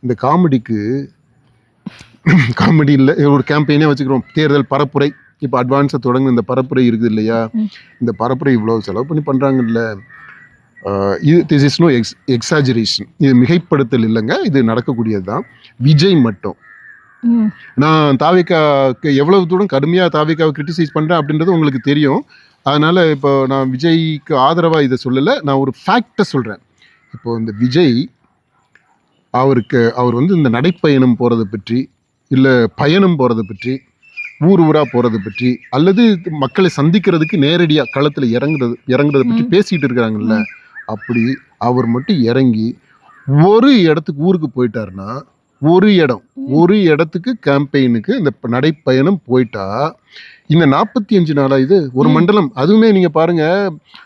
இந்த காமெடிக்கு காமெடி இல்லை, ஒரு கேம்பெயினே வச்சுக்கிறோம். தேர்தல் பரப்புரை இப்போ அட்வான்ஸாக தொடங்க இந்த பரப்புரை இருக்குது இல்லையா, இந்த பரப்புரை இவ்வளோ செலவு பண்ணி பண்ணுறாங்கல்ல. இது திஸ் இஸ் நோ எக்ஸாஜரேஷன், இது மிகைப்படுத்தல் இல்லைங்க, இது நடக்கக்கூடியது தான். விஜய் மட்டும் நான் தாவேக்காவுக்கு எவ்வளவு தூரம் கடுமையாக தாவேக்காவை கிரிட்டிசைஸ் பண்ணுறேன் அப்படின்றது உங்களுக்கு தெரியும். அதனால் இப்போ நான் விஜய்க்கு ஆதரவாக இதை சொல்லலை, நான் ஒரு ஃபேக்டை சொல்கிறேன். இப்போ இந்த விஜய் அவர் வந்து இந்த நடைப்பயணம் போகிறத பற்றி, இல்லை பயணம் போகிறத பற்றி, ஊர் ஊராக போகிறத பற்றி, அல்லது மக்களை சந்திக்கிறதுக்கு நேரடியாக களத்தில் இறங்குறத பற்றி பேசிகிட்டு இருக்கிறாங்கல்ல, அப்படி அவர் மட்டும் இறங்கி ஒரு இடத்துக்கு ஊருக்கு போயிட்டாருன்னா, ஒரு இடத்துக்கு கேம்பெயினுக்கு இந்த நடைப்பயணம் போயிட்டா, இந்த 45 நாளா இது ஒரு மண்டலம். அதுவுமே நீங்க பாருங்க,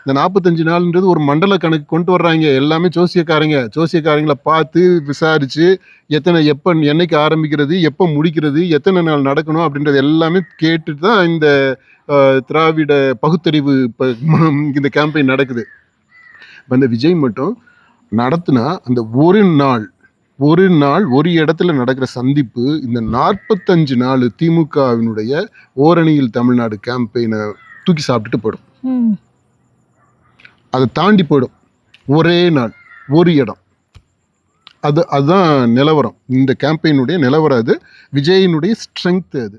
இந்த 45 நாள்ன்றது ஒரு மண்டல கணக்கு கொண்டு வர்றாங்க. எல்லாமே ஜோசியக்காரங்களை பார்த்து விசாரிச்சு என்னைக்கு ஆரம்பிக்கிறது, எப்போ முடிக்கிறது, எத்தனை நாள் நடக்கணும் அப்படின்றது எல்லாமே கேட்டுட்டு தான் இந்த திராவிட பகுத்தறிவு இந்த கேம்பெயின் நடக்குது. இந்த விஜய் மட்டும் நடத்தினா அந்த ஒரு நாள் ஒரு இடத்துல நடக்கிற சந்திப்பு இந்த 45 நாள் திமுகவினுடைய ஓரணியில் தமிழ்நாடு கேம்பெயினை தூக்கி சாப்பிட்டுட்டு போயிடும். அதை தாண்டி போயிடும். ஒரே நாள் ஒரு இடம். அதுதான் நிலவரம். இந்த கேம்பெயினுடைய நிலவரம். அது விஜயினுடைய ஸ்ட்ரென்த். அது